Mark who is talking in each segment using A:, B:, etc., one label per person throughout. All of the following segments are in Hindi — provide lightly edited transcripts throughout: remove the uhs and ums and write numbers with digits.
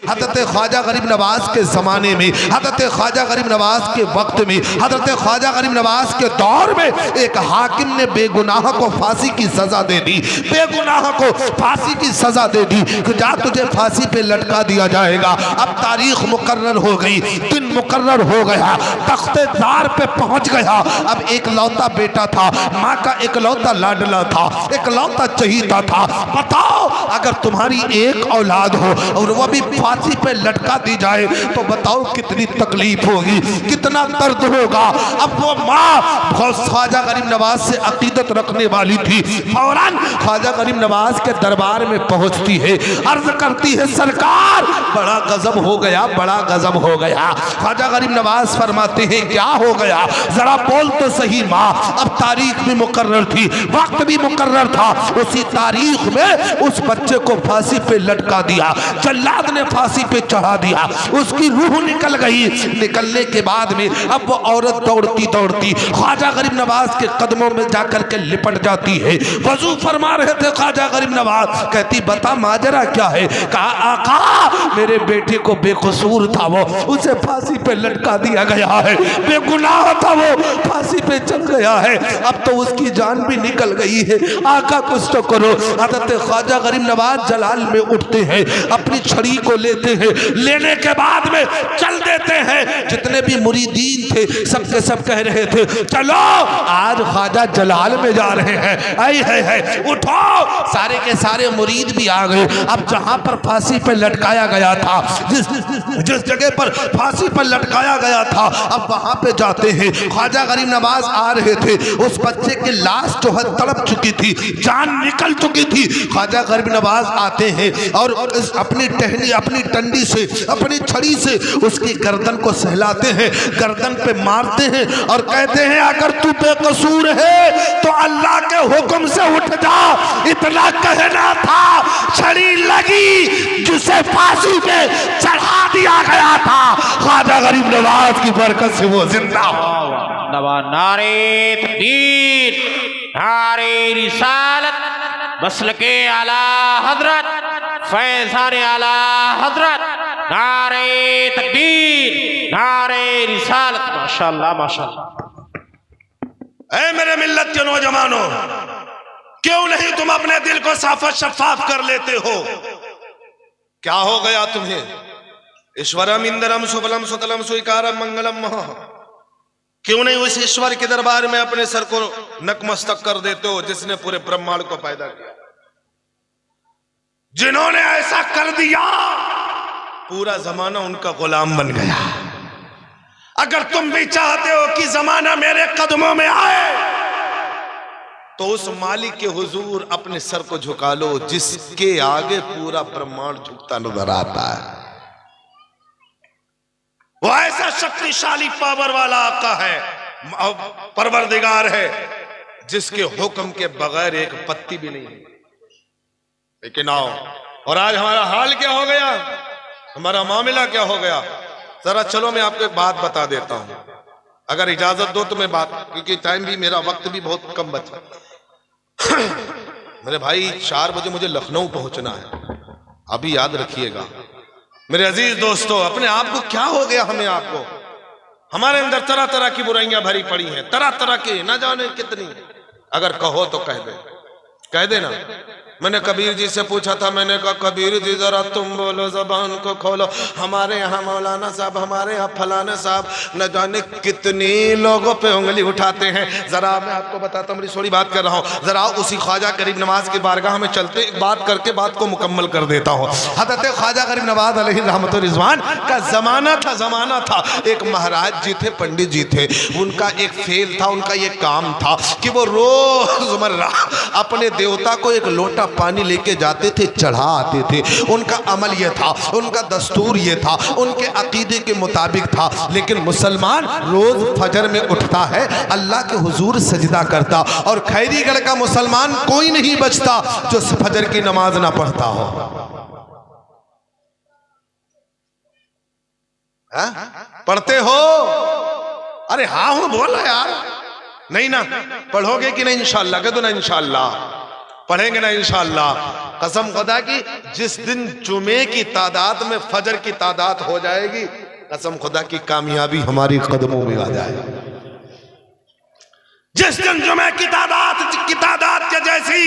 A: हजरत ख्वाजा गरीब नवाज के ज़माने में, हजरत ख्वाजा गरीब नवाज के वक्त में, हजरत ख्वाजा गरीब नवाज के दौर में एक हाकिम ने बेगुनाह को फांसी की सज़ा दे दी, बेगुनाह को फांसी की सज़ा दे दी कि जा तुझे फांसी पे लटका दिया जाएगा। अब तारीख मुकर्रर हो गई, दिन मुकर्रर हो गया, तख्तेदार पे पहुंच गया। अब एक लौता बेटा था, माँ का एक लौता लाडला था, एक लौता चहीता था। बताओ अगर तुम्हारी एक औलाद हो और वह भी फांसी पे लटका दी जाए तो बताओ कितनी तकलीफ होगी, कितना दर्द होगा। अब वो माँ ख्वाजा गरीब नवाज से अकीदत रखने वाली थी, फौरन ख्वाजा गरीब नवाज के दरबार में पहुंचती है, अर्ज करती है सरकार बड़ा गजब हो गया, बड़ा गजब हो गया। ख्वाजा गरीब नवाज फरमाते हैं क्या हो गया, जरा बोल तो सही माँ। अब तारीख भी मुकर्रर थी, वक्त भी मुकर्रर था, उसी तारीख में उस बच्चे को फांसी पे लटका दिया, जल्लाद ने फांसी पे चढ़ा दिया, उसकी रूह निकल गई। निकलने के बाद में अब वो औरत दौड़ती दौड़ती ख्वाजा गरीब नवाज के कदमों में जाकर के लिपट जाती है। वजू फरमा रहे थे ख्वाजा गरीब नवाज, कहती बता माजरा क्या है। कहा आका मेरे बेटे को बेकसूर था वो, उसे फांसी पे लटका दिया गया है, बेगुनाह था वो, फांसी पे चल गया है, अब तो उसकी जान भी निकल गई है, आका कुछ तो करो। हजरत ख्वाजा गरीब नवाज जलाल में उठते हैं, अपनी छड़ी को लेते हैं, लेने के बाद में चल देते हैं। जितने भी मुरीदीन थे सबके सब कह रहे थे चलो आज ख्वाजा जलाल में जा रहे हैं, आई है उठो। सारे के सारे मुरीद भी आ गए। अब जहां पर फांसी पे लटकाया गया था, जिस जगह पर फांसी पर लटकाया गया था, अब वहां पे जाते हैं। ख्वाजा गरीब नवाज आ रहे थे, उस बच्चे की लाश जो है तड़प चुकी थी, जान निकल चुकी थी। ख्वाजा गरीब नवाज आते हैं और अपनी टहनी, अपनी डंडी से, अपनी छड़ी से उसकी गर्दन को सहलाते हैं, गर्दन पे मारते हैं और कहते हैं अगर तू बेकसूर है तो अल्लाह के हुक्म से उठ जा। इतना कहना था, छड़ी लगी, जिसे फांसी पे चढ़ा दिया गया था, ख्वाजा गरीब नवाज की बरकत से वो जिंदा हो।
B: नारे तकबीर, नारे रिसालत, मसलके आला हजरत, फैज़ान आला हजरत, नारे तकबीर, नारे रिसालत। माशाअल्लाह माशाअल्लाह।
A: ऐ मेरे मिल्लत के नौजवानों, क्यों नहीं तुम अपने दिल को साफ शफाफ कर लेते हो? क्या हो गया तुम्हें? ईश्वरम इंद्रम सुबलम सुतलम सुइकारम मंगलम महा, क्यों नहीं उस ईश्वर के दरबार में अपने सर को नकमस्तक कर देते हो जिसने पूरे ब्रह्मांड को पैदा किया? जिन्होंने ऐसा कर दिया पूरा जमाना उनका गुलाम बन गया। अगर तुम भी चाहते हो कि जमाना मेरे कदमों में आए तो उस मालिक के हुजूर अपने सर को झुका लो जिसके आगे पूरा ब्रह्मांड झुकता नजर आता है। वो ऐसा शक्तिशाली पावर वाला आका है, परवरदिगार है, जिसके हुक्म के बगैर एक पत्ती भी नहीं है। लेकिन आओ, और आज हमारा हाल क्या हो गया, हमारा मामला क्या हो गया, जरा चलो मैं आपको एक बात बता देता हूं, अगर इजाजत दो तो मैं बात, क्योंकि टाइम भी मेरा वक्त भी बहुत कम बचा। मेरे भाई 4 बजे मुझे लखनऊ पहुंचना है, अभी याद रखिएगा मेरे अजीज दोस्तों। अपने आप को क्या हो गया, हमें आपको, हमारे अंदर तरह तरह की बुराइयां भरी पड़ी हैं, तरह तरह की, ना जाने कितनी। अगर कहो तो कह देना। मैंने कबीर जी से पूछा था, मैंने कहा कबीर जी जरा तुम बोलो, जबान को खोलो। हमारे यहाँ मौलाना साहब, हमारे यहाँ फलाने साहब न जाने कितनी लोगों पे उंगली उठाते हैं। जरा मैं आपको बताता हूँ, बड़ी थोड़ी बात कर रहा हूँ, जरा उसी ख्वाजा गरीब नवाज की बारगाह में चलते एक बात करके बात को मुकम्मल कर देता हूँ। हज़रत ख्वाजा गरीब नवाज अलैहि रहमत व रिज़वान का जमाना था। एक महाराज जी थे, पंडित जी थे, उनका एक फेल था, उनका ये काम था कि वो रोजमर्रा अपने देवता को एक लोटा पानी लेके जाते थे, चढ़ा आते थे। उनका अमल ये था, उनका दस्तूर ये था, उनके अकीदे के मुताबिक था। लेकिन मुसलमान रोज फजर में उठता है, अल्लाह के हुजूर सजदा करता, और खैरीगढ़ का मुसलमान कोई नहीं बचता जो फजर की नमाज ना पढ़ता हो। पढ़ते हो? अरे हाँ हूं, बोलो यार। नहीं ना, पढ़ोगे कि नहीं? इंशाअल्लाह कह दो ना, इंशाअल्लाह पढ़ेंगे ना इंशाअल्लाह। कसम खुदा की जिस दिन जुमे की तादाद में फजर की तादाद हो जाएगी, कसम खुदा की कामयाबी हमारी कदमों में आ जाएगी। जिस दिन जुमे की तादाद के जैसी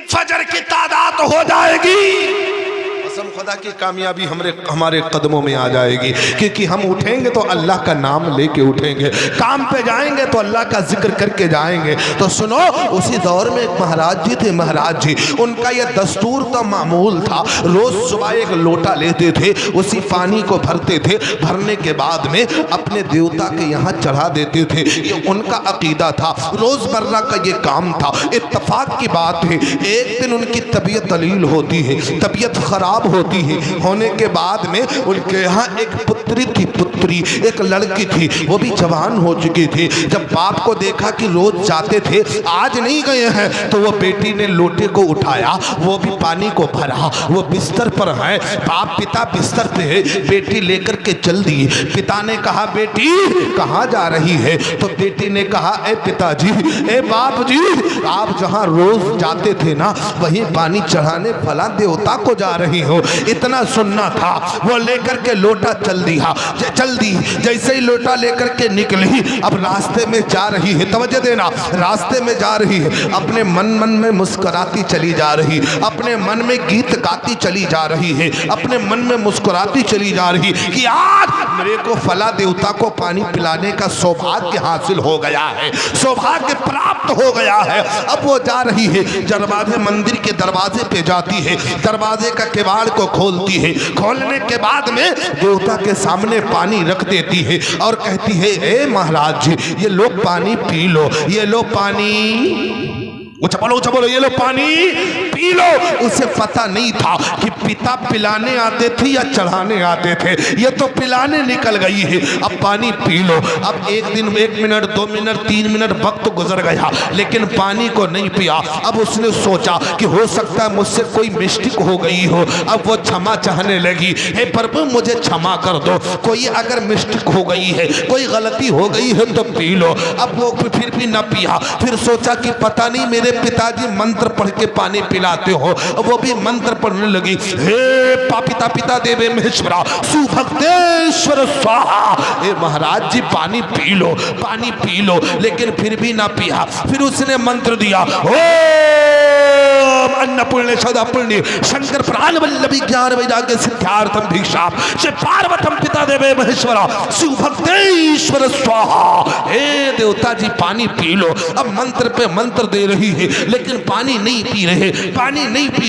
A: फजर की तादाद हो जाएगी, कसम खुदा की कामयाबी हमारे कदमों में आ जाएगी। क्योंकि हम उठेंगे तो अल्लाह का नाम लेके उठेंगे, काम पे जाएंगे तो अल्लाह का जिक्र करके जाएंगे। तो सुनो, उसी दौर में एक महाराज जी थे। महाराज जी, उनका यह दस्तूर था, मामूल था, रोज सुबह एक लोटा लेते थे, उसी पानी को भरते थे, भरने के बाद में अपने देवता के यहाँ चढ़ा देते थे। ये उनका अकीदा था, रोजमर्रा का ये काम था। इत्तफाक की बात है, एक दिन उनकी तबीयत दलील होती है, तबीयत खराब होती है। होने के बाद में उनके यहाँ एक पुत्री थी, एक लड़की थी, वो भी जवान हो चुकी थी। जब बाप को देखा कि रोज जाते थे, आज नहीं गए हैं, तो वो बेटी ने लोटे को उठाया, वो भी पानी को भरा, वो बिस्तर पर है, बाप पिता बिस्तर पे है, बेटी लेकर के चल दी। पिता ने कहा, बेटी कहाँ जा रही है? तो बेटी ने कहा, ए पिताजी, ए बाप जी, आप जहाँ रोज जाते थे ना, वहीं पानी चढ़ाने फला देवता को जा रही हो। इतना सुनना था। वो लेकर के लोटा चल दी। जैसे ही लोटा लेकर के निकली, अब रास्ते में जा रही है, तवज्जो देना, रास्ते में जा रही है, अपने मन में मुस्कुराती चली जा रही, अपने मन में गीत गाती चली जा रही है, अपने मन में मुस्कुराती चली जा रही कि आज मेरे को फला देवता को पानी पिलाने का सौभाग्य हासिल हो गया है, सौभाग्य प्राप्त हो गया है। अब वो जा रही है, दरवाजे, मंदिर के दरवाजे पे जाती है, दरवाजे का किवाड़ को खोलती है, खोलने के बाद में देवता के सामने पानी रख देती है और कहती है, ए महाराज जी, ये लो पानी पी लो, ये लो पानी, ऊंचा बोलो, ये लो पानी पी लो। उसे पता नहीं था कि पिता पिलाने आते थे या चढ़ाने आते थे, ये तो पिलाने निकल गई है, अब पानी पी लो। अब एक दिन 1 मिनट 2 मिनट 3 मिनट वक्त गुजर गया, लेकिन पानी को नहीं पिया। अब उसने सोचा कि हो सकता है मुझसे कोई मिस्टेक हो गई हो। अब वो क्षमा चाहने लगी, हे प्रभु मुझे क्षमा कर दो, कोई अगर मिस्टेक हो गई है, कोई गलती हो गई है तो पी लो। अब वो फिर भी न पिया, फिर सोचा कि पता नहीं मेरे पिताजी मंत्र पढ़ के पानी पिलाते हो, वो भी मंत्र पढ़ने लगी, हे पापिता पिता देवे महेश्वरा सुभक्तेश्वर स्वाहा, ए महाराज जी पानी पी लो, पानी पी लो। लेकिन फिर भी ना पिया। फिर उसने मंत्र दिया, ओम अन्नपूर्णे सदापूर्णे शंकर प्राण वल्लभी ज्ञान वैराग्य सिद्धार्थम भिक्षाम से पार्वतम पिता देवे महेश्वरा सुभक्तेश्वर स्वाहा। हे देवता जी पानी पी लो। अब मंत्र पे मंत्र दे रही है, लेकिन पानी नहीं पी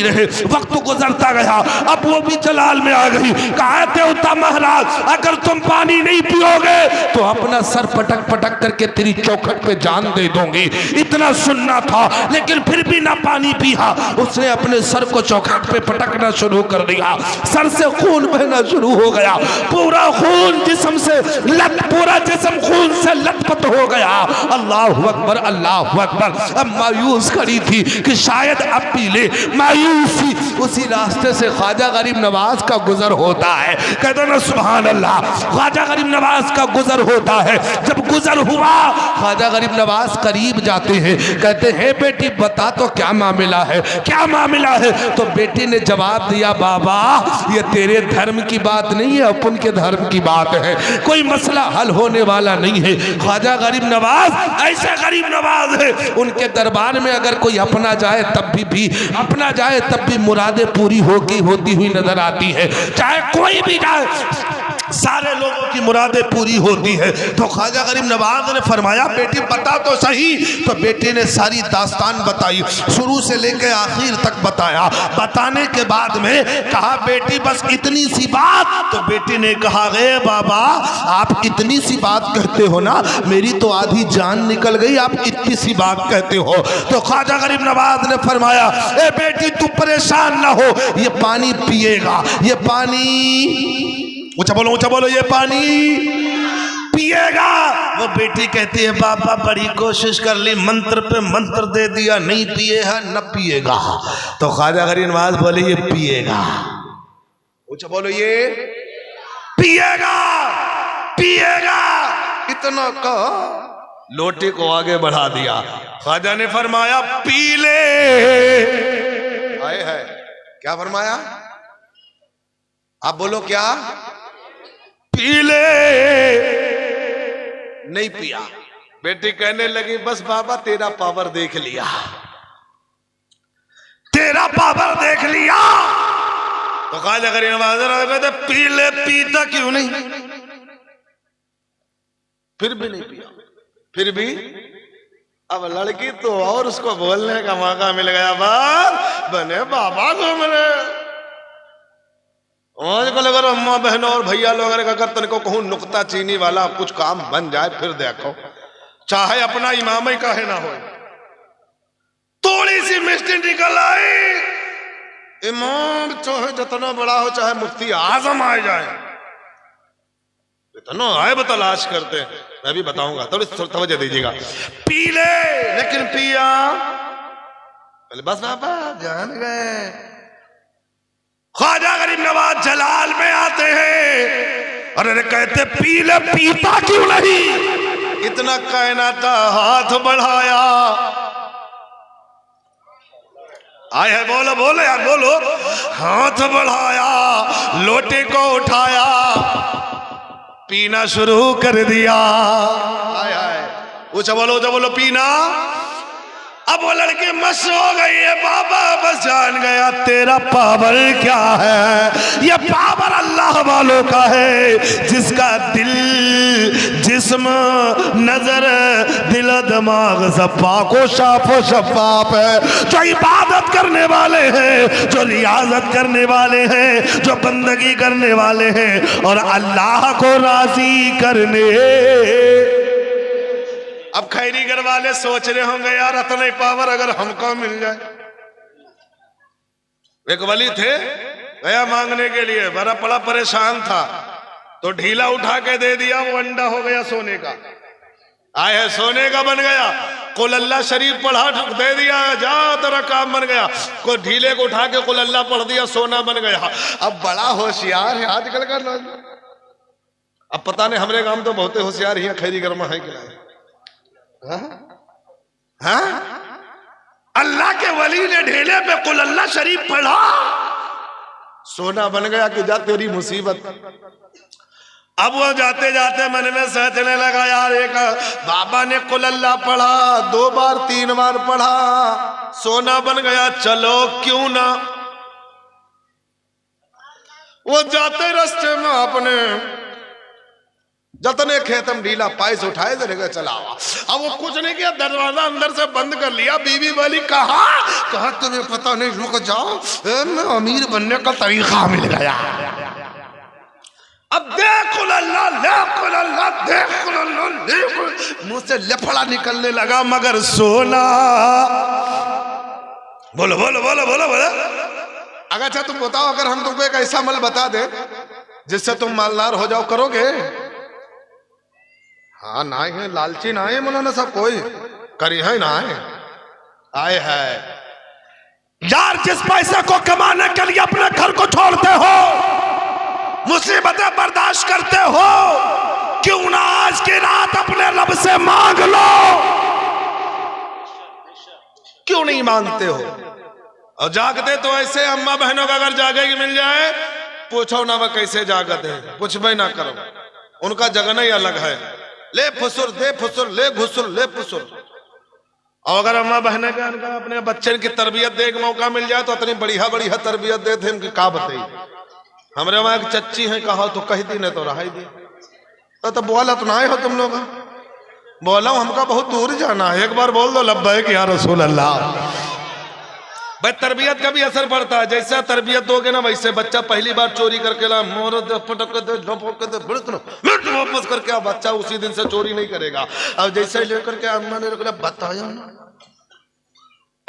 A: रहे। वक्त गुजरता गया, अब वो भी जलाल में आ गई। कहा, देवता महाराज, अगर तुम पानी नहीं पियोगे तो अपना सर पटक पटक करके तेरी चौखट पे जान दे दूंगी। इतना सुनना था, लेकिन फिर भी ना पानी पिया। उसने अपने सर को चौखट पे पटकना शुरू कर दिया, सर से खून बहना शुरू हो गया, पूरा खून जिस्म से पूरा जिस्म खून से लथपथ हो गया। अल्लाहु अकबर, अल्लाहु अकबर। अब मायूस खड़ी थी कि शायद अब पी ले, मायूसी। उसी रास्ते से ख्वाजा गरीब नवाज का गुजर होता है। कहते ना सुभान अल्लाह, ख्वाजा गरीब नवाज का गुजर होता है। जब गुजर हुआ, ख्वाजा गरीब नवाज करीब जाते हैं, कहते हैं, बेटी बता तो क्या मामला है, क्या मामला है? तो बेटी ने जवाब दिया, बाबा ये तेरे धर्म की बात नहीं है, अपन के धर्म की बात है, कोई मसला हल होने वाला नहीं है। ख्वाजा गरीब नवाज ऐसे गरीब नवाज है, उनके दरबार में अगर कोई अपना जाए तब भी मुरादें पूरी होती हुई नजर आती है। चाहे कोई भी जाए, सारे लोगों की मुरादें पूरी होती है। तो ख्वाजा गरीब नवाज ने फरमाया, बेटी बता तो सही। तो बेटी ने सारी दास्तान बताई, शुरू से लेकर आखिर तक बताया। बताने के बाद में कहा, बेटी बस इतनी सी बात। तो बेटी ने कहा, गे बाबा आप इतनी सी बात कहते हो ना, मेरी तो आधी जान निकल गई, आप इतनी सी बात कहते हो। तो ख्वाजा गरीब नवाज ने फरमाया, ए बेटी तू परेशान ना हो, ये पानी पिएगा, ये पानी, ऊंचा बोलो, ये पानी पिएगा। वो बेटी कहती है, बाबा बड़ी कोशिश कर ली, मंत्र पे मंत्र दे दिया, नहीं पिए है, न पिएगा। तो ख्वाजा गरीब नवाज बोले, ये पिएगा। ऊंचा बोलो, ये पिएगा। इतना कहा, लोटे को आगे बढ़ा दिया। ख्वाजा ने फरमाया, पी ले। हाय हाय, क्या फरमाया? आप बोलो क्या? पी ले। नहीं पिया। बेटी कहने लगी बस बाबा तेरा पावर देख लिया, तेरा पावर देख लिया। तो ख्वाजा गरीब नवाज कहते पी ले, पीता क्यों नहीं? फिर भी नहीं पिया। फिर भी अब लड़की तो और उसको बोलने का मौका मिल गया, बात बने बाबा घूम रहे। आजकल अगर अम्मा बहनों और भैया लोग अगर तनिको कहूं नुक्ता चीनी वाला कुछ काम बन जाए, फिर देखो चाहे अपना इमाम ही काहे ना हो, थोड़ी सी मिस्टी निकल आई, इमाम चाहे जितना बड़ा हो, चाहे मुफ्ती आजम आ जाए, इतना आए तलाश करते हैं। मैं भी बताऊंगा, थोड़ी तवज्जो दीजिएगा। पी ले, लेकिन पिया बस बाबा जान गए। ख्वाजा गरीब नवाज जलाल में आते हैं और अरे कहते पी ले, पीता क्यों नहीं? इतना कहना था, हाथ बढ़ाया, आए है, बोलो बोलो यार बोलो, हाथ बढ़ाया, लोटे को उठाया, पीना शुरू कर दिया। आए हाय, ऊंचा बोलो पीना। अब वो लड़की मस्त हो गई है, बाबा बस जान गया तेरा पावर क्या है। ये पावर अल्लाह वालों का है, जिसका दिल, जिस्म, नजर, दिल, दिमाग सब पाको शाफो शफाफ है। जो इबादत करने वाले हैं, जो रियाजत करने वाले हैं, जो बंदगी करने वाले हैं और अल्लाह को राजी करने। अब खैरी घर वाले सोच रहे होंगे यार इतना ही पावर अगर हमको मिल जाए। एक वली थे, गया मांगने के लिए, बड़ा परेशान था, तो ढीला उठा के दे दिया, वो अंडा हो गया सोने का। आए है, सोने का बन गया। कुल अल्लाह शरीफ पढ़ा दे दिया, जा तेरा काम बन गया। को ढीले को उठा के कुल अल्लाह पढ़ दिया, सोना बन गया। अब बड़ा होशियार है आजकल का लोग। अब पता नहीं हमारे गांव तो बहुत होशियार ही है, खैरी घर में है कि नहीं? हाँ? अल्लाह के वली ने ढेले पे कुल अल्लाह शरीफ पढ़ा, सोना बन गया कि जा तेरी मुसीबत। अब वो जाते जाते मन में सोचने लगा यार, एक बाबा ने कुल अल्लाह पढ़ा, 2 बार 3 बार पढ़ा, सोना बन गया, चलो क्यों ना। वो जाते रास्ते में अपने जतने खेतम ढीला पाइस उठाए जगह चलावा। अब वो कुछ नहीं किया, दरवाजा अंदर से बंद कर लिया। बीवी वाली कहा तुम्हें पता नहीं, रुक जाओ, मैं अमीर बनने का तरीका मिल गया। अब देखो अल्लाह, देखो मुंह से लफड़ा निकलने लगा, मगर सोना। बोलो बोलो बोलो बोलो बोलो। अगर अच्छा तुम बताओ, अगर हम तुमको एक ऐसा अमल बता दे जिससे तुम मालदार हो जाओ, करोगे? हाँ ना है, लालची ना है मौलाना साहब, कोई करी है ना है। आए है यार, जिस पैसे को कमाने के लिए अपने घर को छोड़ते हो, मुसीबतें बर्दाश्त करते हो, क्यों ना आज की रात अपने रब से मांग लो। क्यों नहीं मांगते हो? और जागते तो ऐसे, अम्मा बहनों का अगर जागेगी मिल जाए, पूछो ना वह कैसे जागते हैं, कुछ भी ना करो, उनका जगना ही अलग है। ले फुसुर दे फुसुर, ले घुसुर ले फुसुर। और अगर अम्मा बहने का अपने बच्चे की तरबियत दे के मौका मिल जाए तो इतनी बढ़िया बढ़िया तरबियत देते हैं, उनकी का बताइए। हमारे वहां एक चच्ची है, कहा तो कह दी नहीं तो रहा ही दी। तो बोला तो ना हो तुम लोग? बोला हमका बहुत दूर जाना है, एक बार बोल दो लब्बैक या रसूल अल्लाह। भाई तरबियत का भी असर पड़ता है, जैसा तरबियत दोगे ना वैसे बच्चा पहली बार चोरी करके ला, वापस करके बच्चा उसी दिन से चोरी नहीं करेगा। अब जैसे लेकर के अम्मा ने बताया ना,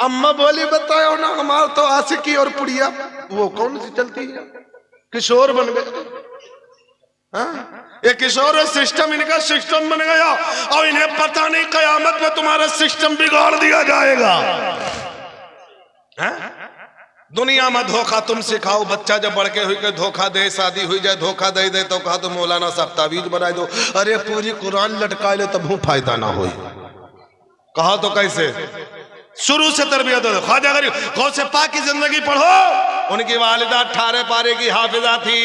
A: अम्मा बोली बताया ना, हमारा तो आशिकी और पुड़िया वो कौन सी चलती है, किशोर बन गए। ये किशोर सिस्टम, इनका सिस्टम बन गया और इन्हें पता नहीं कयामत में तुम्हारा सिस्टम बिगाड़ दिया जाएगा। दुनिया में धोखा तुम सिखाओ, बच्चा जब बढ़ के हुई के धोखा दे, शादी हुई जाए धोखा दे दे तो कहा तो मौलाना साहब तावीज बना दो। अरे पूरी कुरान लटका ले तब फायदा ना हो। कहा तो कैसे?
C: शुरू से तरबियत हो। ख्वाजा गरीब गौसे पाक की जिंदगी पढ़ो। उनकी वालिदा 18 पारे की हाफिजा थी,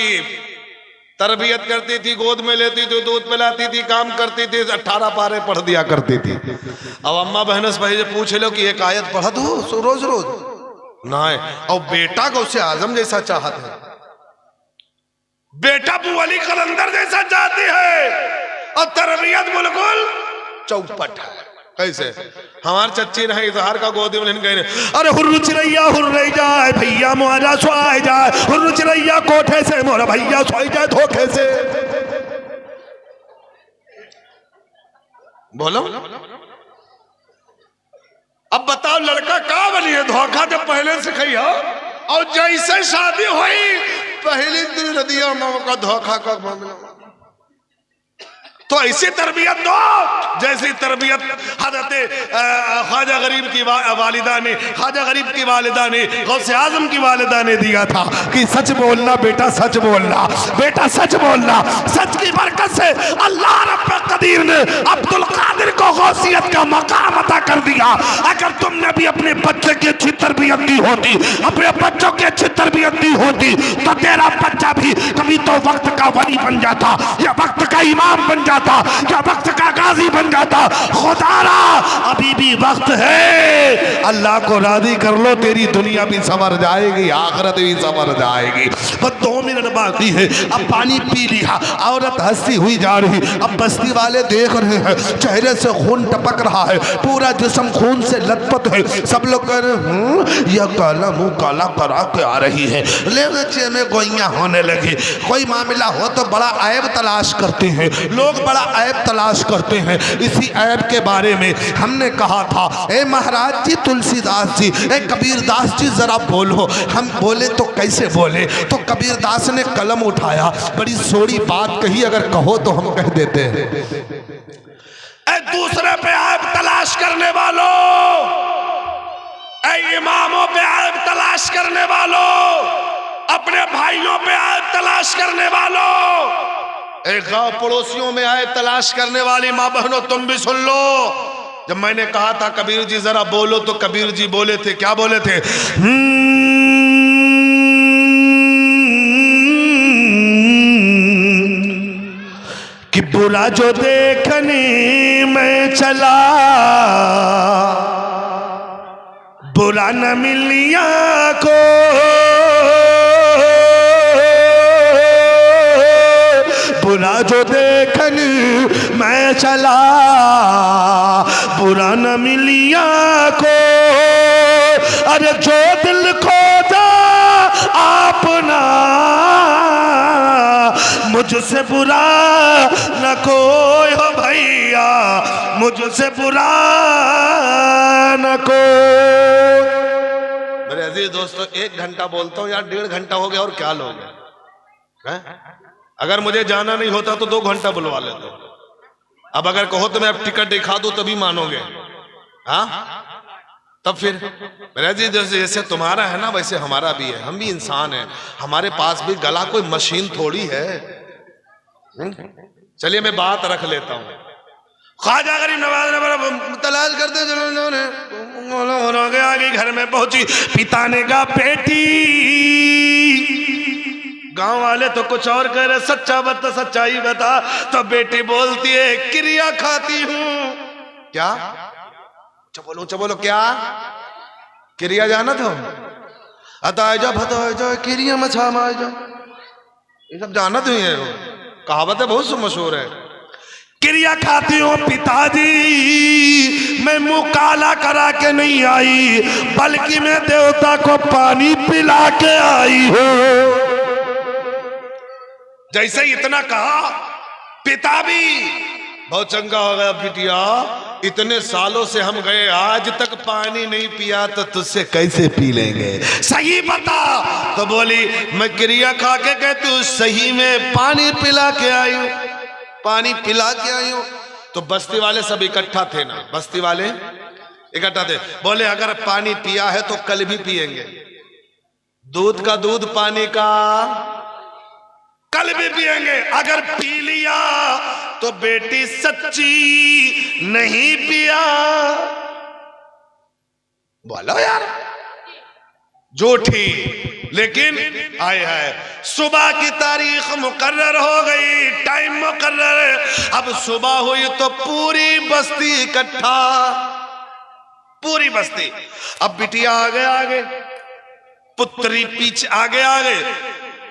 C: तरबियत करती थी, गोद में लेती थी, दूध पिलाती थी, काम करती थी, 18 पारे पढ़ दिया करती थी। अब अम्मा बहनों से भाई पूछ लो कि एक आयत पढ़ा दो रोज रोज ना है। और बेटा को उससे आजम जैसा चाहत है, बेटा बुअली कलंदर जैसा चाहती है, और तरबियत बिल्कुल चौपट है। कैसे हमार चच्ची नहीं इजहार का गोदी में कह रहे, अरे हुर्रु चिरैया हुर्रे जाए भैया मोरा सोए जाए, हुर्रु चिरैया कोठे से मोरा भैया सोए जाए धोखे से। बोलो अब बताओ लड़का का बनिए, धोखा जब पहले से खई हो, और जैसे शादी हुई पहली दिन रदिया माँ का धोखा का मामला। तो ऐसी तरबियत दो जैसी तरबियत हजरत ख्वाजा गरीब की वालिदा ने, ख्वाजा गरीब की वालिदा ने, गौसे आजम की वालिदा ने दिया था कि सच बोलना बेटा, सच बोलना बेटा, सच बोलना। सच की बरकत से अल्लाह रब्बुल कदीर ने अब्दुल कादिर को गौसियत का मकाम अता कर दिया। अगर तुमने भी अपने बच्चे की अच्छी तरबियत दी होती, अपने बच्चों की अच्छी तरबियत दी होती, तो तेरा बच्चा भी कभी तो वक्त का वली बन जाता, या वक्त का इमाम बन जाता, या वक्त का गाजी बन जाता। खुदारा अभी भी वक्त है, अल्लाह को राजी कर लो, तेरी दुनिया भी संवर जाएगी, आखिरत भी संवर जाएगी। बस 2 मिनट बाकी है। अब पानी पी लिया, औरत हंसती हुई जा रही। अब बस्ती वाले देख रहे हैं, चेहरे से खून टपक रहा है, पूरा जिस्म खून से लथपथ है। सब लोग कह रहे यह काला मुंह काला करा के आ रही है, ले में गोइयां होने लगी। कोई मामला हो तो बड़ा ऐब तलाश करते हैं लोग, बड़ा ऐब तलाश करते हैं। इसी ऐब के बारे में हमने कहा था, ए महाराज जी, तुलसीदास जी, ए कबीरदास जी, जरा बोलो। हम बोले तो कैसे बोले? तो कबीरदास ने कलम उठाया, बड़ी सोड़ी बात कही, अगर कहो तो हम कह देते हैं। ए दूसरे पे ऐब तलाश करने वालों, ए इमामों पे ऐब तलाश करने वालों, अपने भाइयों पे ऐब तलाश करने वालों, एक गांव पड़ोसियों में आए तलाश करने वाली माँ बहनों, तुम भी सुन लो। जब मैंने कहा था कबीर जी जरा बोलो, तो कबीर जी बोले थे, क्या बोले थे? कि बुरा जो देखने में चला, बुरा न मिलिया को, बुरा जो देखने मैं चला, बुरा न मिलिया को। अरे जो दिल को जा अपना, मुझसे बुरा न कोई हो भैया, मुझसे बुरा न कोई। मेरे अजीज दोस्तों, 1 घंटा बोलता हूँ यार, 1.5 घंटा हो गया, और क्या लोगे? अगर मुझे जाना नहीं होता तो 2 घंटा बुलवा लेते। अब अगर कहो तो मैं अब टिकट दिखा दूं तभी मानोगे, हाँ? तब फिर मेरा जी जैसे तुम्हारा है ना, वैसे हमारा भी है, हम भी इंसान हैं, हमारे पास भी गला कोई मशीन थोड़ी है। चलिए मैं बात रख लेता हूँ। ख्वाजा गरीब नवाज ने तलाश करते चलो आगे घर में पहुंची, पिता ने कहा बेटी, गांव वाले तो कुछ और कह रहे, सच्चा बता, सच्चाई बता। तो बेटी बोलती है क्रिया खाती हूं। क्या? अच्छा बोलो क्या क्रिया जाना था? अताजा भताजा क्रिया मछा माजा, ये सब जाना तो है, कहावत है बहुत मशहूर है। क्रिया खाती हूँ पिताजी, मैं मुंह काला करा के नहीं आई, बल्कि मैं देवता को पानी पिला के आई हूँ। जैसे इतना कहा, पिता भी बहुत चंगा हो गया, बिटिया इतने सालों से हम गए, आज तक पानी नहीं पिया, तो तुझसे कैसे पी लेंगे, सही बता। तो बोली मैं क्रिया खा के कहती हूँ, सही में पानी पिला के आई हूँ, पानी पिला के आई हूँ। तो बस्ती वाले सब इकट्ठा थे ना, बस्ती वाले इकट्ठा थे, बोले अगर पानी पिया है तो कल भी पिएंगे, दूध का दूध, पानी का कल भी पिएंगे। अगर पी लिया तो बेटी सच्ची नहीं पिया। बोलो यार, झूठी। लेकिन आए है सुबह की तारीख मुकर्रर हो गई, टाइम मुकर्रर। अब सुबह हुई तो पूरी बस्ती इकट्ठा, पूरी बस्ती। अब बिटिया आगे आगे, पुत्री पीछे आगे आगे,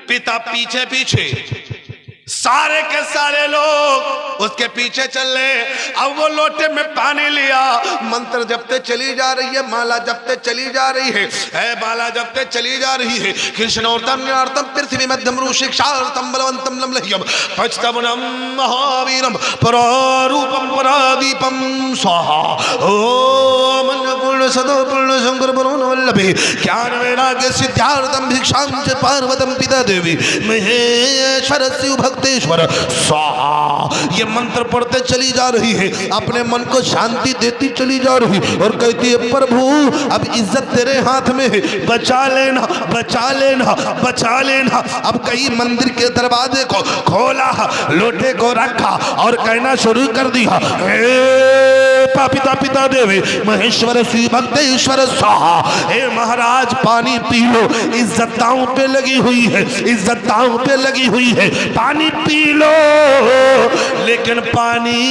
C: पिता पीछे पीछे, सारे के सारे लोग उसके पीछे चल रहे। अब वो लोटे में पानी लिया, मंत्र जपते चली जा रही है, माला जपते चली जा रही है, माला जपते चली जा रही है। कृष्णोर्तम न्यार्तम पृथ्वी मध्यम रूषिक्षार्तम बलवंतम लमलह्यम पचतमनम महावीरम परारूपम परादीपम स्वाहा। ओम अन्नपूर्ण सदो पूर्ण शंकर बरो नवल्लभे ज्ञान वैराग्य सिद्धार्थम भिक्षां च पार्वतम पिता देवी महेश्वर शिव भक्तेश्वर स्वाहा। ये मंत्र पढ़ते चली जा रही है, अपने मन को शांति देती चली जा रही और कहती है प्रभु अब इज्जत तेरे हाथ में है, बचा लेना बचा लेना बचा लेना। अब कई मंदिर के दरवाजे को खोला, लोटे को रखा और कहना शुरू कर दिया, पिता पिता देवी महेश्वर श्री भक्तेश्वर स्वाहा। हे महाराज पानी पी लो, इज्जत दांव पे लगी हुई है, इज्जत दांव पे लगी हुई है, पानी पी लो। लेकिन पानी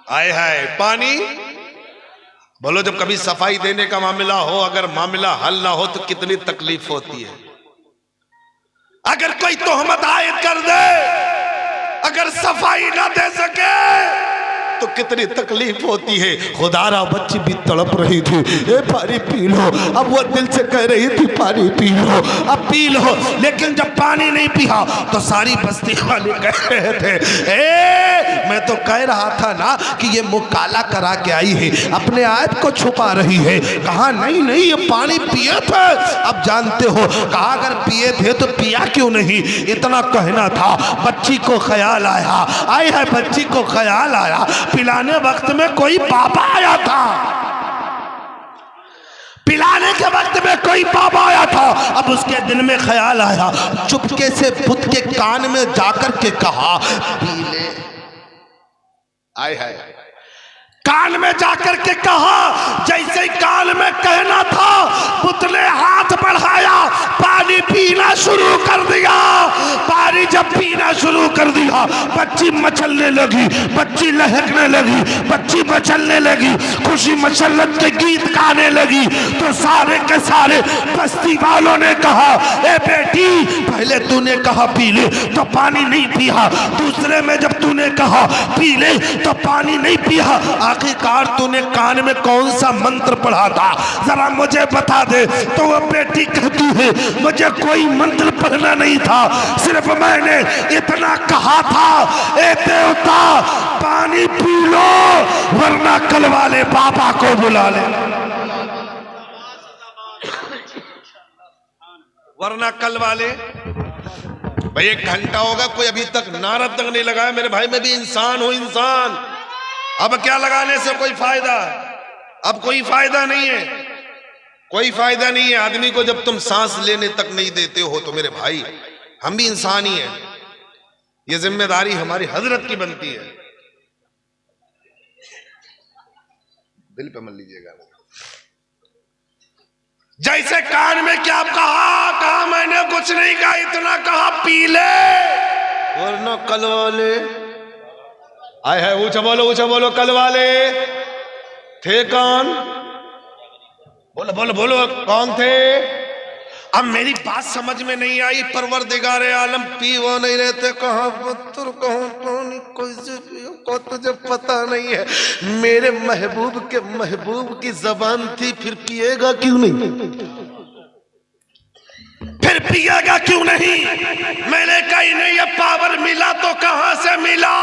C: आए है, पानी बोलो जब कभी सफाई देने का मामला हो, अगर मामला हल ना हो तो कितनी तकलीफ होती है। अगर कोई तोहमत आयद कर दे, अगर सफाई ना दे सके तो कितनी तकलीफ होती है। खुदारा बच्ची भी तड़प रही थी, ए पानी पी लो। अब वो दिल से कह रही थी पानी पी लो, अब पी लो। लेकिन जब पानी नहीं पिया तो सारी बस्ती वाले कह रहे थे, मैं तो कह रहा था ना कि ये मुँह काला करा के आई है, अपने आप को छुपा रही है। कहा नहीं नहीं ये पानी पिए थे। अब जानते हो, कहा अगर पिए थे तो पिया क्यों नहीं, इतना कहना था। बच्ची को ख्याल आया, आई है बच्ची को ख्याल आया, पिलाने वक्त में कोई बाबा आया था, पिलाने के वक्त में कोई बाबा आया था। अब उसके दिल में ख्याल आया, चुपके से पुत के कान में जाकर के कहा पी ले। आए है कान में जाकर के कहा, जैसे ही कान में कहना था पुत ने हाथ बढ़ाया, पानी पीना शुरू कर दिया। पानी जब पीना शुरू कर दिया, बच्ची मचलने लगी, बच्ची लहकने लगी, बच्ची मचलने लगी, खुशी मसल्लत के गीत गाने लगी। तो सारे के सारे बस्ती वालों ने कहा, ए बेटी पहले तूने कहा पी ले तो पानी नहीं पिया, दूसरे में जब तूने कहा पी ले तो पानी नहीं पिया, आखिरकार तूने कान में कौन सा मंत्र पढ़ा था जरा मुझे बता दे। तो वो बेटी कहती है मुझे कोई मंत्र पढ़ना नहीं था, सिर्फ मैंने इतना कहा था, ए देवता पानी पी लो वरना कल वाले बाबा को बुला ले, वरना कल वाले। भाई 1 घंटा होगा कोई अभी तक नारा तक नहीं लगाया। मेरे भाई मैं भी इंसान हूं, इंसान। अब क्या लगाने से कोई फायदा, अब कोई फायदा नहीं है, कोई फायदा नहीं है। आदमी को जब तुम सांस लेने तक नहीं देते हो तो मेरे भाई हम भी इंसान ही हैं, ये जिम्मेदारी हमारी हजरत की बनती है। दिल पे मत लीजिएगा। जैसे कान में क्या कहा मैंने कुछ नहीं कहा, इतना कहा पी ले वरना कल वाले आए है। ऊंचा बोलो कल वाले थे कौन, बोलो बोलो बोलो कौन थे। अब मेरी बात समझ में नहीं आई। परवरदिगारे आलम पी वो नहीं रहते, कहाँ पत्थर कहाँ पानी कैसे पियो को तुझे पता नहीं है। मेरे महबूब के महबूब की जबान थी, फिर पिएगा क्यों नहीं, फिर पिएगा क्यों नहीं। मैंने कही नहीं ये पावर मिला तो कहां से मिला,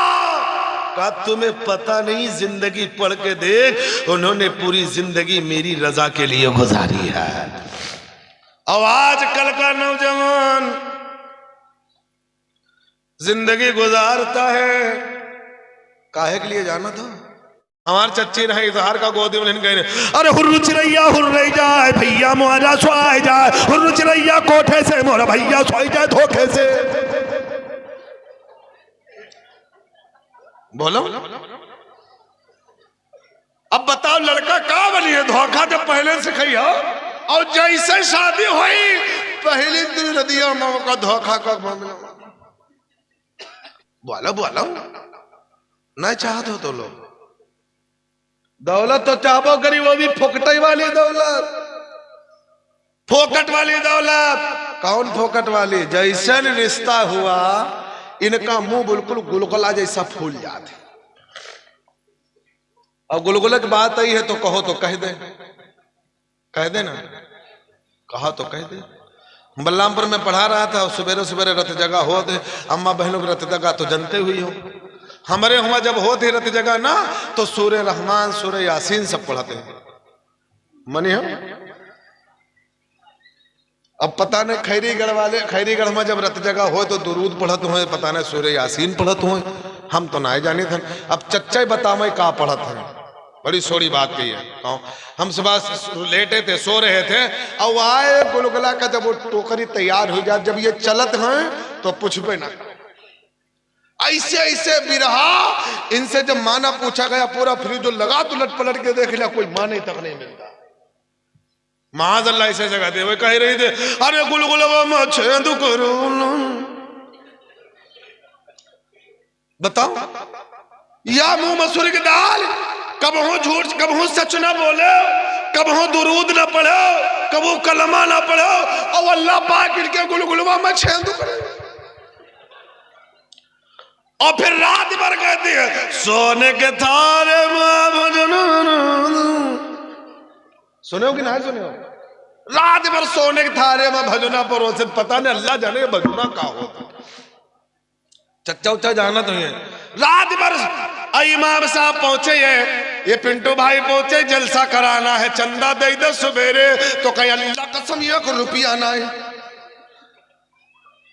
C: का तुम्हें पता नहीं। जिंदगी पढ़ के देख, उन्होंने पूरी जिंदगी मेरी रजा के लिए गुजारी है। और आजकल का नौजवान जिंदगी गुजारता है काहे के लिए जाना था। हमारे चच्ची रहे इजहार का गोदी में गए, अरे हुर्र चिरैया हुर्र जाए भैया मोरा सोए जाए, हुर्र चिरैया कोठे से मोरा भैया सोए जाए धोखे से। बोलो अब बताओ लड़का कहाँ वाली है धोखा तो पहले से खई हो। और जैसे शादी हुई पहले दिन रदिया माँ का धोखा का मामला। बोलो बोलो नहीं चाहत हो तो लोग दौलत तो चाहो करी, वो भी फोकट वाली दौलत, फोकट वाली दौलत। कौन फोकट वाली? जैसे रिश्ता हुआ इनका मुंह बिल्कुल गुलगुला जैसा फूल जाते। अब गुलगुले की बात आई है तो कहो तो कह दे, कह दे ना, कहा तो कह दे। बलरामपुर में पढ़ा रहा था, सवेरे सवेरे रत जगह हो थे, अम्मा बहनों की रत जगह तो जनते हुई हो। हमारे हुआ जब होती रत जगह ना तो सूर्य रहमान सूर्य यासीन सब पढ़ाते हैं मनी हो। अब पता नहीं खैरीगढ़ वाले, खैरीगढ़ में जब रत जगह हो तो दुरूद पढ़त हो, पता नहीं सूर्य यासीन पढ़त हो, हम तो ना जाने थे। अब चच्चा बतावे का पढ़त है, बड़ी सोरी बात कही है। हम सुबह लेटे थे, सो रहे थे, और आए गुलगुला का जब वो टोकरी तैयार हो जाए, जब ये चलत हैं तो पूछबे ना। ऐसे ऐसे बिरहा इनसे जब माना पूछा गया, पूरा फ्रिज जो लगा तो उलट पलट के देख लिया, कोई माने तक नहीं मिलता। महाज अल्लाह ऐसे जगह दे, वो कह रही थे अरे गुलगुलवा मछेंदु करो। बताओ या मुंह मसूरी की दाल, कब हो झूठ, कब हो सच ना बोले, कब हो दुरूद ना पढ़ो, कब हो कलमा ना पढ़ो, और अल्लाह पाक इनके गुलगुलवा में छेंदू करे। और फिर रात भर कहती है सोने के थारे में भजन। सुने हो कि नहीं सुने हो? रात भर सोने के थारे में भजना परोसे, पता नहीं अल्लाह जाने भजना का होता। चच्चा उच्चा जाना तो है। रात भर इमाम साहब पहुंचे, ये पिंटू भाई पहुंचे, जलसा कराना है, चंदा दे दे सवेरे, तो कहीं अल्लाह कसम 1 रुपया ना है।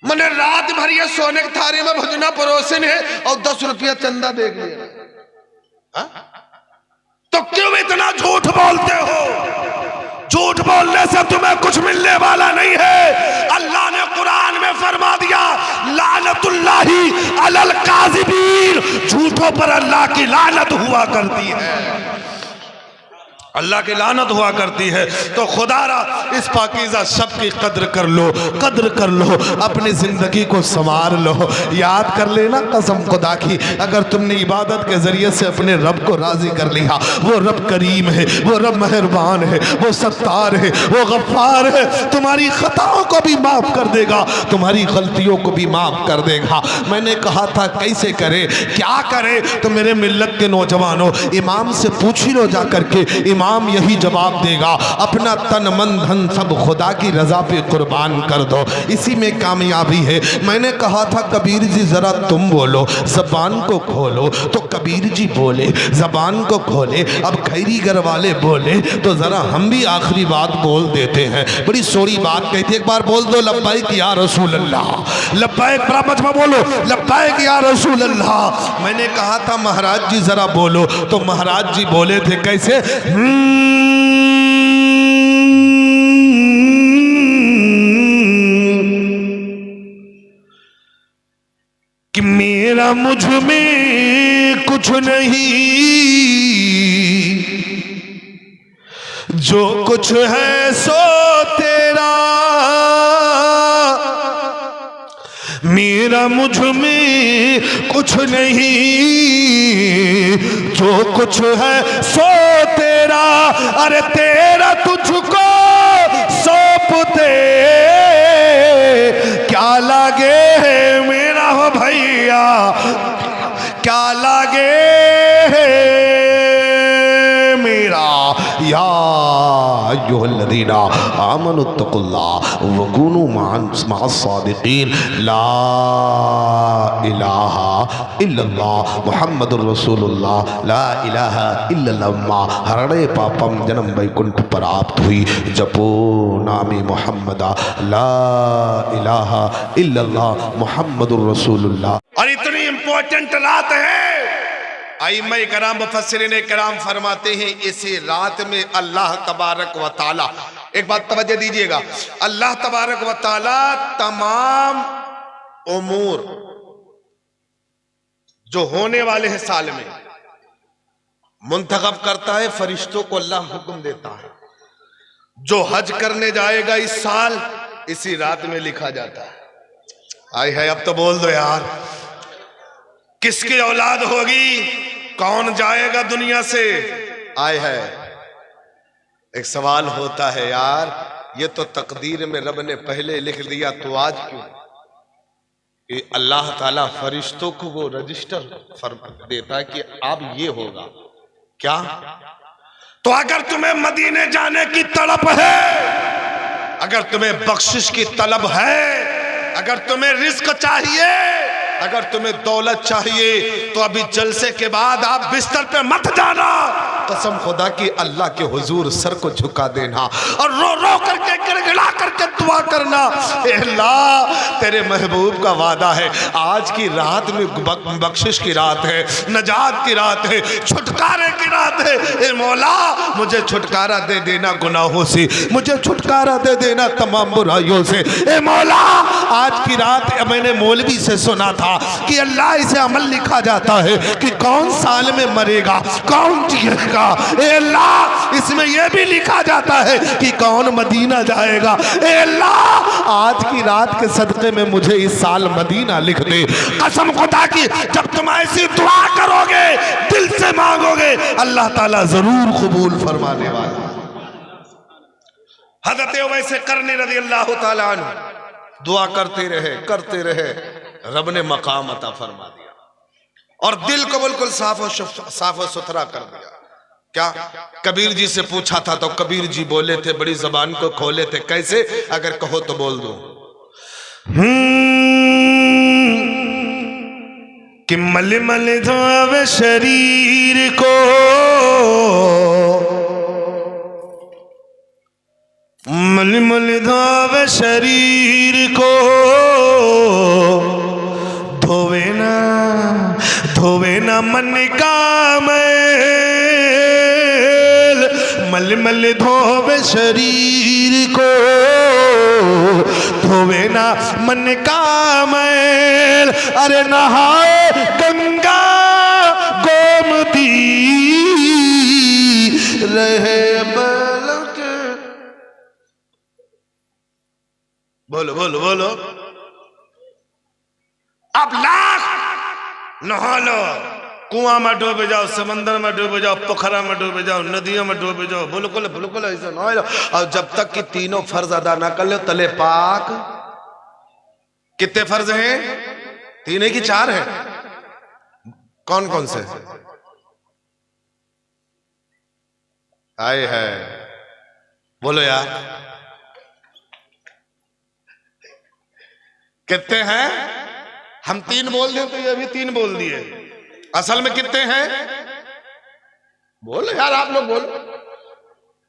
C: मैंने रात भर ये सोने के थारी में भजना परोसन है और 10 रुपया चंदा दे दिया। तो क्यों इतना झूठ बोलते हो? झूठ बोलने से तुम्हें कुछ मिलने वाला नहीं है। अल्लाह ने कुरान में फरमा दिया लानतुल्लाही अलल काज़िबीन, झूठों पर अल्लाह की लानत हुआ करती है, अल्लाह की लानत हुआ करती है। तो खुदारा इस पाकीज़ा शब की कद्र कर लो, कद्र कर लो, अपनी जिंदगी को संवार लो। याद कर लेना कसम खुदा की, अगर तुमने इबादत के जरिए से अपने रब को राजी कर लिया, वो रब करीम है, वो रब मेहरबान है, वो सत्तार है, वो गफ्फार है, तुम्हारी खताओं को भी माफ कर देगा, तुम्हारी गलतियों को भी माफ कर देगा। मैंने कहा था कैसे करे, क्या करे? तो मेरे मिल्लत के नौजवानों, इमाम से पूछ ही लो जा करके, इमाम यही जवाब देगा, अपना तन मन धन सब खुदा की रजा पे कुर्बान कर दो, इसी में कामयाबी है। मैंने कहा था कबीर जी जरा तुम बोलो, जबान को खोलो, तो कबीर जी बोले, जबान को खोले। अब खैरीगढ़ वाले बोले तो जरा हम भी आखिरी बात बोल देते हैं। बड़ी सोरी बात कहती है, एक बार बोल दो लब्बैक या रसूल अल्लाह, लब्बैक बराबर में बोलो, लब्बैक या रसूल अल्लाह। मैंने कहा था महाराज जी जरा बोलो, तो महाराज जी बोले थे कैसे, कि मेरा मुझ में कुछ नहीं, जो कुछ है सो तेरा, मेरा मुझ में कुछ नहीं, जो कुछ है सो तेरा, अरे तेरा तुझको सौंपते क्या लागे मेरा हो भैया, क्या लागे मेरा। या अय्युहल्लज़ीना आमनुत्तकुल्लाह वकुनू मअस सादिकीन, ला इलाहा इल्लल्लाह मुहम्मदुर रसूलुल्लाह, ला इलाहा इल्लल्लाह हरणे पापम जन्म वैकुंठ प्राप्त हुई, जपो नामी मोहम्मदा, ला इलाहा इल्लल्लाह मुहम्मदुर रसूलुल्लाह। और इतनी इंपॉर्टेंट रात है, आइम्मा कराम मुफस्सिरीन कराम फरमाते हैं इसी रात में अल्लाह तबारक व ताला, एक बात तवज्जो दीजिएगा, अल्लाह तबारक व ताला तमाम उमूर जो होने वाले हैं साल में, मुंतखब करता है, फरिश्तों को अल्लाह हुक्म देता है, जो हज करने जाएगा इस साल इसी रात में लिखा जाता है। आय है, अब तो बोल दो यार, किसकी औलाद होगी, कौन जाएगा दुनिया से? आय है, एक सवाल होता है यार, ये तो तकदीर में रब ने पहले लिख दिया, तो आज क्यों कि अल्लाह ताला फरिश्तों को वो रजिस्टर देता है कि अब ये होगा क्या? तो अगर तुम्हें मदीने जाने की तड़प है, अगर तुम्हें बख्शिश की तलब है, अगर तुम्हें रिस्क चाहिए, अगर तुम्हें दौलत चाहिए, तो अभी जलसे के बाद आप बिस्तर पे मत जाना, कसम खुदा की अल्लाह के हुजूर सर को झुका देना और रो रो करके गिड़गिड़ा करके दुआ करना, ए अल्लाह तेरे महबूब का वादा है, आज की रात में बख्शिश की रात है, नजात की रात है, छुटकारे की रात है। ए मौला मुझे छुटकारा दे देना गुनाहों से, मुझे छुटकारा दे देना तमाम बुराइयों से। ए मौला आज की रात मैंने मौलवी से सुना था कि अल्लाह इसे अमल लिखा जाता है कि कौन साल में मरेगा, कौन जिएगा। ए अल्लाह इसमें यह भी लिखा जाता है कि कौन मदीना जाएगा। ए अल्लाह आज की रात के सदक़े में मुझे इस साल मदीना लिख दे। कसम खुदा की जब तुम ऐसी दुआ करोगे, दिल से मांगोगे, अल्लाह ताला जरूर कबूल फरमाने वाला। हज़रत उवैस करनी रज़ी अल्लाह ताला अन्हु दुआ करते रहे, रब ने मकाम अता फरमा दिया और दिल को बिल्कुल साफ और सुथरा कर दिया। क्या कबीर जी से पूछा था तो कबीर जी बोले थे, बड़ी जबान को खोले थे, कैसे? अगर कहो तो बोल दो कि मल मल धोवे शरीर को, मल मल धोवे शरीर को, धोवे ना मन का मैल, मल मल धोवे शरीर को, धोवे ना मन का मैल। अरे नहाए गंगा गोमती रहे बलक। बोलो बोलो बोलो, अब लाख नहा लो, कुआं में डूबे जाओ, समंदर में डूबे जाओ, पोखरा में डूबे जाओ, नदियों में डूबे जाओ, बिल्कुल बिल्कुल ऐसा नहा लो। और जब तक कि तीनों फर्ज अदा ना कर लो तले पाक। कितने फर्ज हैं? 3 है कि 4 है? कौन कौन से? आए है, बोलो यार कितने हैं? हम 3 बोल दें तो ये भी 3 बोल दिए, असल में कितने हैं? बोलो यार, आप लोग बोलो।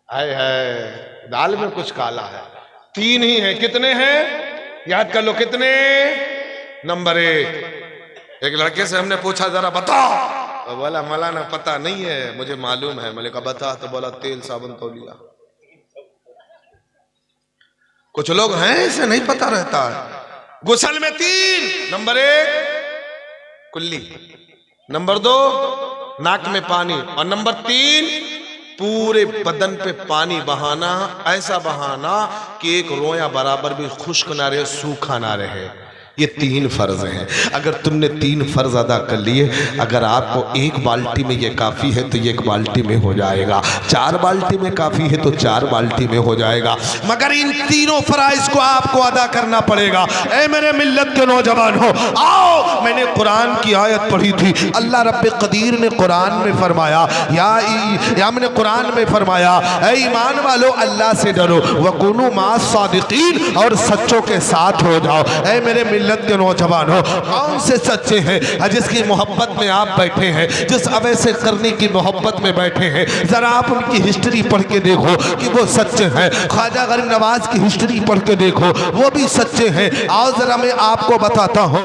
C: आए है, दाल में कुछ काला है। 3 ही हैं। कितने हैं? याद कर लो कितने। नंबर 1, एक लड़के से हमने पूछा जरा बताओ, तो बोला मौलाना पता नहीं है, मुझे मालूम है। मैंने कहा बता, तो बोला तेल साबुन तौलिया। कुछ लोग हैं इसे नहीं पता रहता है। गुसल में 3, नंबर 1 कुल्ली, नंबर 2 नाक में पानी, और नंबर 3 पूरे बदन पे पानी बहाना, ऐसा बहाना कि एक रोया बराबर भी खुश्क ना रहे, सूखा ना रहे। ये 3 फर्ज हैं। अगर तुमने 3 फर्ज अदा कर लिए, अगर आपको 1 बाल्टी में ये काफ़ी है तो 1 बाल्टी में हो जाएगा, 4 बाल्टी में काफ़ी है तो 4 बाल्टी में हो जाएगा। मगर इन तीनों फराइज को आपको अदा करना पड़ेगा। ऐ मेरे मिल्लत के नौजवान हो, आओ, मैंने कुरान की आयत पढ़ी थी। अल्लाह रब्बे कदीर ने कुरान में फरमाया, या मैंने कुरान में फरमाया, ऐ ईमान वालो अल्लाह से डरो, वकुनू मास सादिकीन, और सच्चों के साथ हो जाओ। ऐ मेरे मिल्लत के नौजवान हो, कौन से सच्चे हैं? जिसकी मोहब्बत में आप बैठे हैं, जिस अवैसे करने की मोहब्बत में बैठे हैं, जरा आप उनकी हिस्ट्री पढ़ के देखो कि वो सच्चे हैं। ख्वाजा गरीब नवाज की हिस्ट्री पढ़ के देखो, वो भी सच्चे हैं। आओ जरा मैं आपको बताता हूँ।